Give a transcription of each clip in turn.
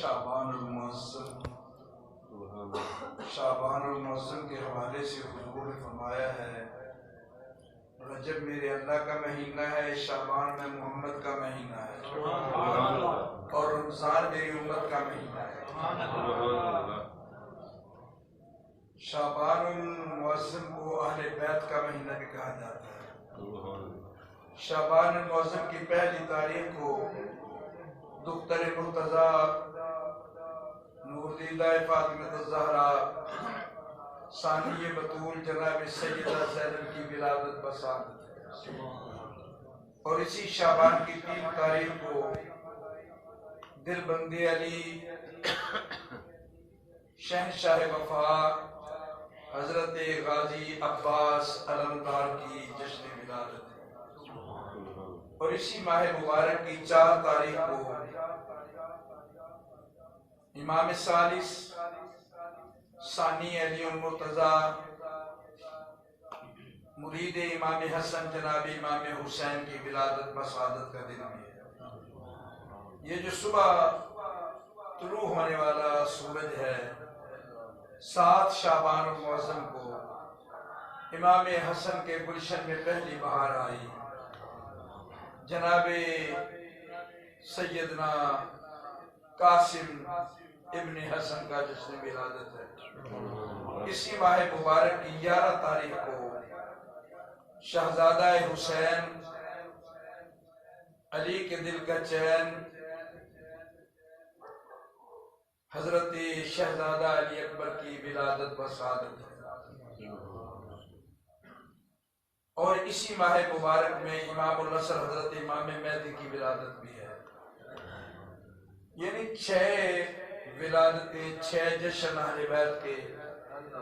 شعبان المعظم کے حوالے سے حضور نے فرمایا ہے رجب میرے اللہ کا مہینہ ہے، شعبان میں محمد کا مہینہ ہے، اور رمضان میری امت کا مہینہ ہے۔ شعبان المعظم کو اہل بیت کا مہینہ بھی کہا جاتا ہے۔ شعبان المعظم کی پہلی تاریخ کو دختر مرتضیٰ نور دیدہ فاطمہ الزہرا ثانی بطول جناب سیدہ زینب کی ولادت بسعادت ہے، اور اسی شعبان کی 3 تاریخ کو دل بندی علی شہنشاہ وفا حضرت غازی عباس علمدار کی جشن ولادت ہے، اور اسی ماہ مبارک کی 4 تاریخ کو امام ثالث ثانی علی المرتضیٰ مرید امام حسن جناب امام حسین کی ولادت بسعادت کا دن بھی ہے۔ یہ جو صبح طلوع ہونے والا سورج ہے 7 شعبان المعظم کو امام حسن کے گلشن میں پہلی بہار آئی، جناب سیدنا قاسم ابن حسن کا جشن ولادت ہے۔ اسی ماہ مبارک کی 11 تاریخ کو شہزادہ حسین علی کے دل کا چین حضرت شہزادہ علی اکبر کی ولادت بسعادت ہے، اور اسی ماہ مبارک میں امام النصر حضرت امام مہدی کی ولادت بھی ہے۔ یعنی 6 ولادتیں 6 جشن اہل بیت کے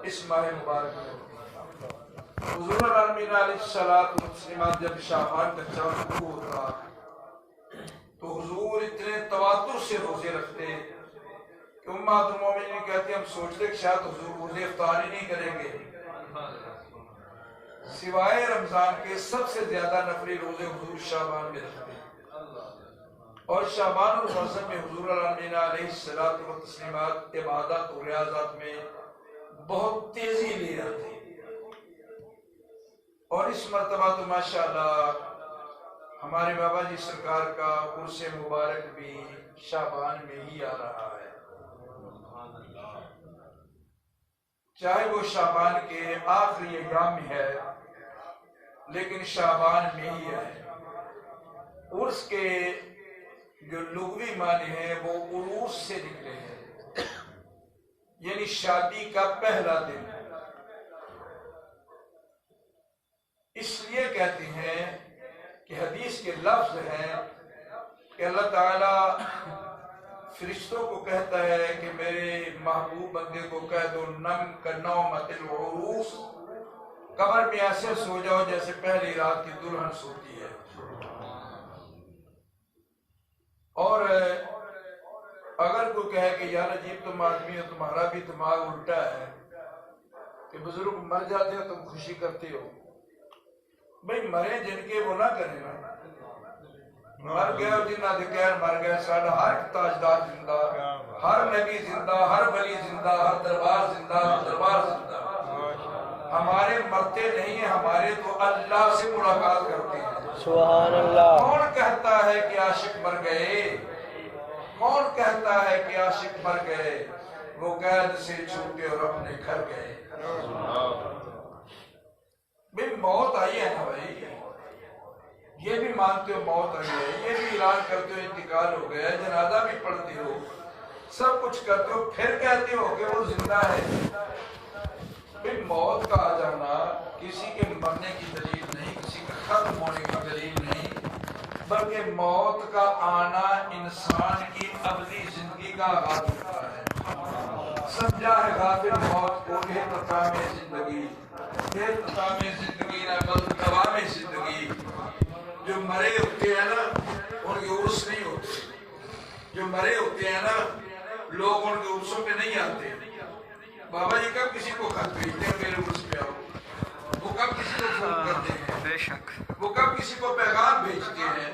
اس ماہ مبارک میں ہوتی ہیں۔ حضور العالمین علیہ الصلوۃ والتسلیمات جب شعبان کا چاند شروع ہوتا تو حضور اتنے تواتر سے روزے رکھتے کہ امہات المومنین کہتے ہم سوچتے کہ شاید حضور روزے افطار ہی نہیں کریں گے، سوائے رمضان کے سب سے زیادہ نفلی روزے حضور شعبان میں رکھتے، اور شعبان المعظم میں حضور العالمین علیہ الصلوۃ والتسلیمات عبادات و ریاضات میں بہت تیزی لے آتے، اور اس مرتبہ تو ماشاءاللہ ہمارے بابا جی سرکار کا عرس مبارک بھی شعبان میں ہی آ رہا ہے، چاہے وہ شعبان کے آخری ایام میں ہے لیکن شعبان میں ہی ہے۔ عرس کے جو لغوی معنی ہیں وہ عروس سے نکلے ہیں، یعنی شادی کا پہلا دن، اس لیے کہتے ہیں کہ حدیث کے لفظ ہیں کہ اللہ تعالی فرشتوں کو کہتا ہے کہ میرے محبوب بندے کو کہہ دو نم کنومۃ العروس، قبر میں ایسے سو جاؤ جیسے پہلی رات کی دلہن سوتی ہے، اور اگر کوئی کہے کہ یار عجیب تم آدمی ہو، تمہارا بھی دماغ الٹا ہے کہ بزرگ مر جاتے ہو تم خوشی کرتے ہو، بھئی مرے جن کے وہ نہ کریں نا، مر گئے اور جنہ دکیر مر گئے، ساڑھا ہر تاجدار زندہ، ہر نبی زندہ، ہر ولی زندہ، ہر دربار زندہ، ہر دربار زندہ، ہمارے مرتے نہیں ہیں، ہمارے تو اللہ سے ملاقات کرتے ہیں۔ سبحان اللہ۔ کون کہتا ہے کہ عاشق مر گئے؟ کون کہتا ہے کہ عاشق مر گئے؟ وہ قید سے چھوٹے اور اپنے گھر گئے۔ بھئی موت آئی ہے نا بھائی، یہ بھی مانتے ہو موت آئی ہے، یہ بھی اعلان کرتے ہو انتقال ہو گیا، جنازہ بھی پڑھتے ہو، سب کچھ کرتے ہو، پھر کہتے ہو کہ وہ زندہ ہے۔ بھئی موت کا آ جانا کسی کے مرنے کی دلیل نہیں، کسی کے ختم ہونے کی دلیل نہیں، بلکہ موت کا آنا انسان کی ابدی زندگی کا آغاز ہوتا ہے۔ سمجھا ہے غافل موت کو کہ اختتام زندگی، کہ اختتام زندگی نہ بلکہ دوام زندگی۔ جو مرے ہوتے ہیں نا ان کے عرس نہیں ہوتے، جو مرے ہوتے ہیں نا لوگ ان کے عرسوں پہ نہیں آتے۔ بابا جی کب کسی کو خط بھیجتے ہیں میرے عرس پہ آؤ، وہ کب کسی کو فون کرتے ہیں، بے شک وہ کب کسی کو پیغام بھیجتے ہیں،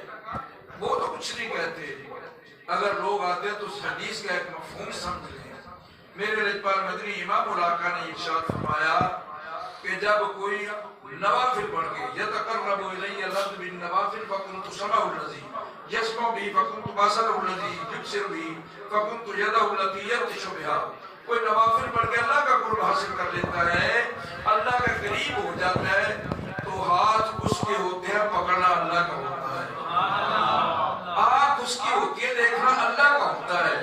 وہ تو کچھ نہیں کہتے۔ اگر لوگ آتے ہیں تو اس حدیث کا ایک مفہوم سمجھ لیں۔ میرے رجپال مدنی امام الآقا نے ارشاد فرمایا کہ جب کوئی نوافل پڑھ کے یتقرب الی العبد بالنوافل فکنت سمعہ الذی یسمع به فکنت بصرہ الذی یبصر به فکنت یدہ التی یبطش بها، کوئی نوافل پڑھ کے اللہ کا قرب حاصل کر لیتا ہے، اللہ کا قریب ہو جاتا ہے، تو ہاتھ اس کے ہوتے ہیں پکڑنا اللہ کا ہوتا ہے، آنکھ اس کی ہوتی ہے دیکھنا اللہ کا ہوتا ہے،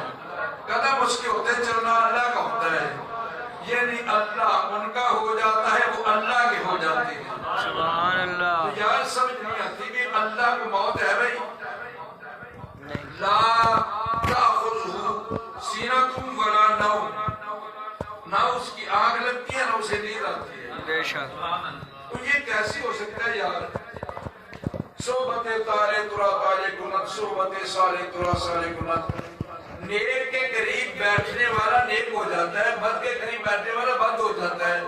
قدم اس کے ہوتے ہیں چلنا اللہ کا ہوتا ہے، یعنی اللہ ان کا ہو جاتا ہے، وہ اللہ کے ہو جاتے ہیں۔ سبحان اللہ۔ تو یار سمجھ نہیں آتی کہ اللہ کو موت ہے بھائی، لا تأخذہ سینۃ ولا نوم، نہ اس کی آنکھ لگتی ہے نہ اسے نیند آتی ہے، بے شک۔ تو یہ کیسی ہو سکتا ہے یار؟ صحبت تارے ترا تارے کنت، صحبت سالے ترا سالے کنت، نیک کے قریب بیٹھنے والا نیک ہو جاتا ہے، بد کے قریب بیٹھنے والا بد ہو جاتا ہے،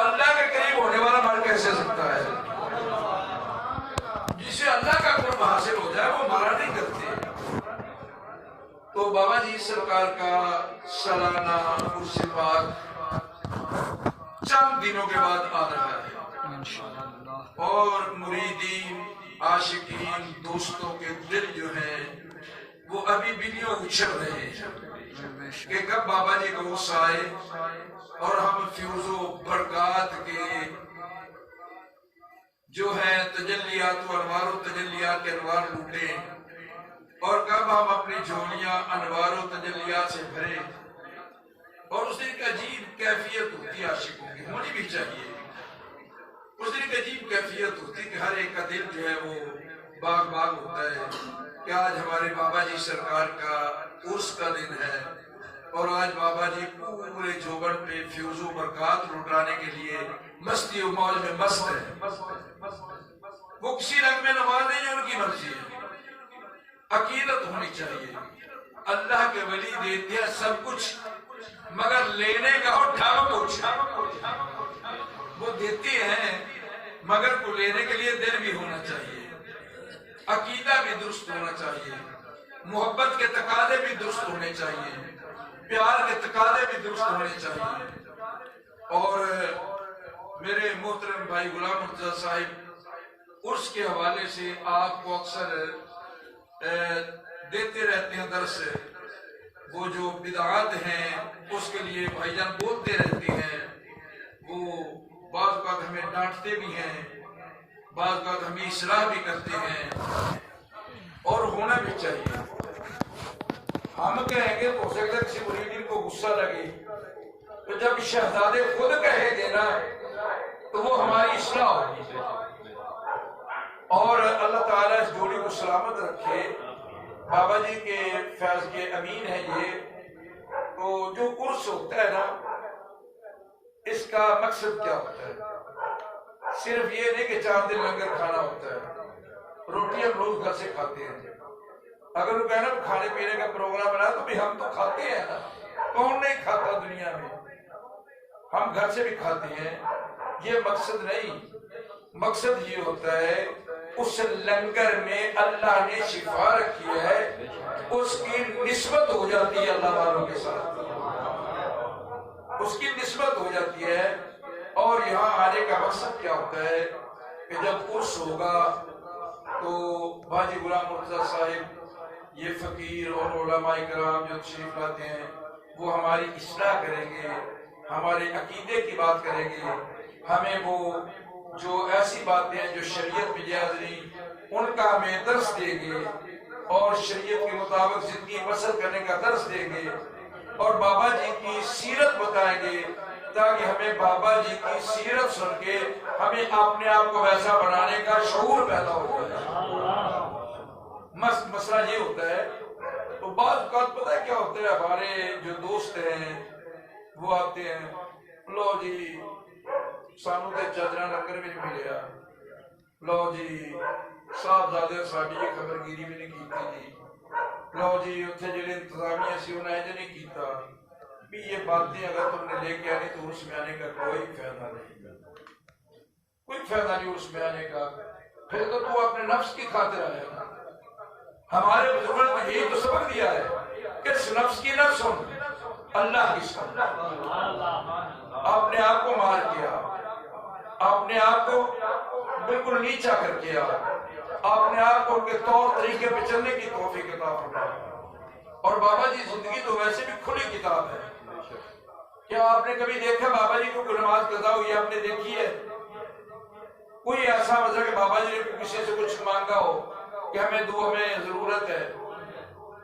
اللہ کے قریب ہونے والا مر کیسے سکتا ہے؟ جسے اللہ کا قرب حاصل ہو جائے وہ مرا نہیں کرتے۔ تو بابا جی سرکار کا سالانہ عرس پاک چند دنوں کے بعد آ رہا ہے، انشاءاللہ۔ اور مریدین، عاشقین، دوستوں کے دل جو ہیں وہ ابھی بلیوں اچھل رہے ہیں کہ کب بابا جی کو غصہ آئے اور ہم فیوز و برکات کے جو ہے تجلیات و انوار و تجلیات کے انوار لوٹیں، اور کب ہم اپنی جھولیاں انوار و تجلیات سے بھریں۔ اور اس دن ایک عجیب کیفیت ہوتی ہے عاشقوں کی، ہونی بھی چاہیے، اس دن ایک عجیب کیفیت ہوتی ہے کہ ہر ایک کا دل جو ہے وہ باغ باغ ہوتا ہے کہ آج ہمارے بابا جی سرکار کا عرس کا دن ہے، اور آج بابا جی پورے جوبن پہ فیوز و برکات لٹانے کے لیے مستی و موج میں مست ہے۔ وہ کسی رنگ میں نماز نہیں ہے، ان کی مرضی ہے۔ عقیدت ہونی چاہیے، اللہ کے ولی دیتے ہیں سب کچھ مگر لینے کا ہو ٹھاک کچھ، وہ دیتے ہیں مگر کو لینے کے لیے دل بھی ہونا چاہیے، عقیدہ بھی درست ہونا چاہیے، محبت کے تقاضے بھی درست ہونے چاہیے، پیار کے تقاضے بھی درست ہونے چاہیے۔ اور میرے محترم بھائی غلام مرتضیٰ صاحب عرس کے حوالے سے آپ کو اکثر دیتے رہتے ہیں درس، وہ جو بدعات ہیں اس کے لیے بھائی جان بولتے رہتے ہیں، وہ بعض اوقات ہمیں ڈانٹتے بھی ہیں، بعض اوقات ہمیں اصلاح بھی کرتے ہیں، اور ہونا بھی چاہیے۔ ہم کہیں گے تو ہو سکتا ہے کسی مریدین کو غصہ لگے، تو جب شہزادے خود کہے گے نا تو وہ ہماری اصلاح ہوگی، اور اللہ تعالیٰ اس جوڑی کو سلامت رکھے۔ بابا جی کے فیض کے امین ہے یہ، تو جو عرس ہوتا ہے نا اس کا مقصد کیا ہوتا ہے؟ صرف یہ نہیں کہ 4 دن لنگر کھانا ہوتا ہے، روٹی ہم روز گھر سے کھاتے ہیں، اگر وہ کہنا کھانے پینے کا پروگرام بنا تو بھی ہم تو کھاتے ہیں نا، کون نہیں کھاتا دنیا میں، ہم گھر سے بھی کھاتے ہیں، یہ مقصد نہیں۔ مقصد یہ ہوتا ہے اس لنگر میں اللہ نے شفا رکھی ہے، اس کی نسبت ہو جاتی ہے اللہ والوں کے ساتھ، اس کی نسبت ہو جاتی ہے۔ اور یہاں آنے کا مقصد کیا ہوتا ہے کہ جب عرس ہوگا تو باجی غلام مرتضیٰ صاحب یہ فقیر اور علماء کرام جو تشریف لاتے ہیں وہ ہماری اصلاح کریں گے، ہمارے عقیدے کی بات کریں گے، ہمیں وہ جو ایسی باتیں ہیں جو شریعت میں جائز نہیں ان کا ہمیں درس دیں گے، اور شریعت کے مطابق زندگی بسر کرنے کا درس دیں گے، اور بابا جی کی سیرت بتائیں گے تاکہ ہمیں بابا جی کی سیرت سن کے ہمیں اپنے آپ کو ویسا بنانے کا شعور پیدا ہو جائے۔ مسئلہ یہ ہوتا ہے۔ تو بعض اوقات پتہ ہے کیا ہوتا ہے، ہمارے جو دوست ہیں وہ آتے ہیں، لو جی سانو تے چادرہ لنگر بھی نہیں ملیا، لو جی صاحبزادے ساڈی یہ خبرگیری بھی نہیں کیتی جی، لو جی اتھے جڑے انتظامیہ سی انہیں جو نہیں کیتا، بھی یہ باتیں اگر تم نے لے کے آنی تو عرس میں آنے کا کوئی فائدہ نہیں، کوئی فائدہ نہیں عرس میں آنے کا، پھر تو اپنے نفس کی خاطر آیا نا، ہمارے بزرگوں نے یہی تو سبق دیا ہے کہ نفس کی نہ سن، اللہ کی سن۔ اپنے آپ کو مار کیا، اپنے آپ کو بالکل نیچا کر کیا، اپنے آپ کو ان کے طور طریقے پہ چلنے کی توفیق عطا فرمائے۔ اور بابا جی زندگی تو ویسے بھی کھلی کتاب ہے۔ کیا آپ نے کبھی دیکھا بابا جی کو نماز قضا ہوئی آپ نے دیکھی ہے؟ کوئی ایسا وجہ کہ بابا جی نے کسی سے کچھ مانگا ہو کہ ہمیں دو، ہمیں ضرورت ہے؟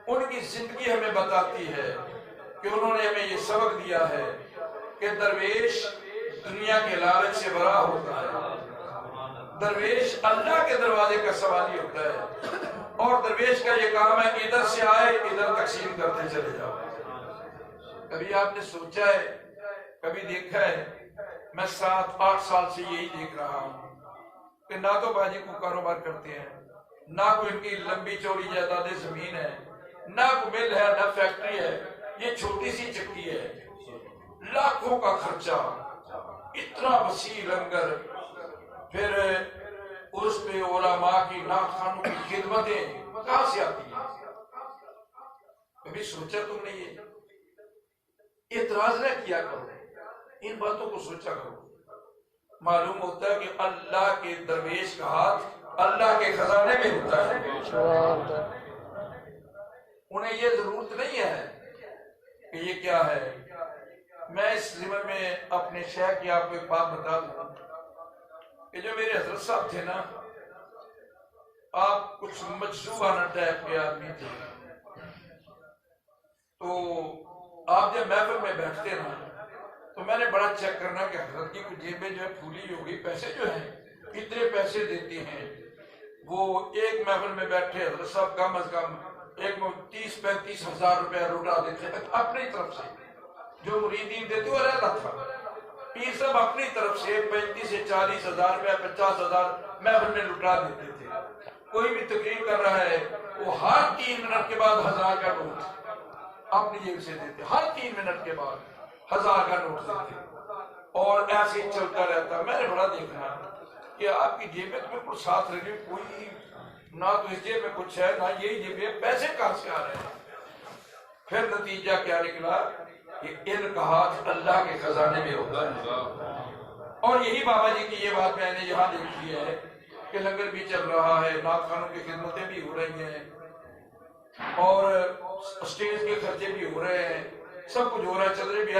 ان کی زندگی ہمیں بتاتی ہے کہ انہوں نے ہمیں یہ سبق دیا ہے کہ درویش دنیا کے لالچ سے برا ہوتا ہے، درویش اللہ کے دروازے کا سوالی ہوتا ہے، اور درویش کا یہ کام ہے ادھر سے آئے ادھر تقسیم کرتے چلے جاؤ۔ کبھی آپ نے سوچا ہے، کبھی دیکھا ہے؟ میں 7-8 سال سے یہی دیکھ رہا ہوں کہ نہ تو باجی کو کاروبار کرتے ہیں، نہ کوئی ان کی لمبی چوڑی جائیداد زمین ہے، نہ کوئی مل ہے، نہ فیکٹری ہے، یہ چھوٹی سی چکی ہے، لاکھوں کا خرچہ، اتنا وسیع لنگر، پھر اس پہ علماء کی ناخوانوں کی خدمتیں کہاں سے آتی ہیں؟ کبھی سوچا تم نے یہ؟ اعتراض نہ کیا کرو، ان باتوں کو سوچا کرو۔ معلوم ہوتا ہے کہ اللہ کے درویش کا ہاتھ اللہ کے خزانے میں ہوتا ہے۔ انہیں یہ ضرورت نہیں ہے کہ یہ کیا ہے۔ میں اس ضمن میں اپنے شیخ کی آپ کو ایک بات بتا دوں کہ جو میرے حضرت صاحب تھے نا، آپ کچھ مجذوبانہ ٹائپ کے آدمی تھے، تو آپ جب محفل میں بیٹھتے نا تو میں نے بڑا چیک کرنا کہ حضرت کی کچھ جیبیں جو ہے پھولی ہوگی، پیسے جو ہیں کتنے پیسے دیتے ہیں وہ؟ ایک محفل میں بیٹھے حضرت صاحب کم از کم ایک 30-35 ہزار روپے لوٹا دیتے اپنی طرف سے، جو مریدین دیتے وہ رہتا تھا۔ پیر صاحب اپنی طرف سے 35 سے 40 ہزار روپے 50 ہزار محفل میں لٹا دیتے تھے۔ کوئی بھی تقریر کر رہا ہے وہ ہر 3 منٹ کے بعد 1000 کا نوٹ اپنی جیب سے دیتے، ہر 3 منٹ کے بعد 1000 کا نوٹ دیتے، اور ایسے ہی چلتا رہتا۔ میں نے بڑا دیکھا کہ آپ کی جیب میں بالکل ساتھ رہی، کوئی نہ تو اس جیب میں کچھ ہے نہ یہی جیب میں، پیسے کہاں سے آ رہے ہیں؟ پھر نتیجہ کیا نکلا کہ ان کا ہاتھ اللہ کے خزانے میں ہوتا ہے۔ اور یہی بابا جی کی یہ بات میں نے یہاں دیکھی ہے کہ لنگر بھی چل رہا ہے، نعت خوانوں کی خدمتیں بھی ہو رہی ہیں، اور اسٹیج کے خرچے بھی ہو رہے ہیں، سب کچھ ہو رہا ہے، چل رہے بھی۔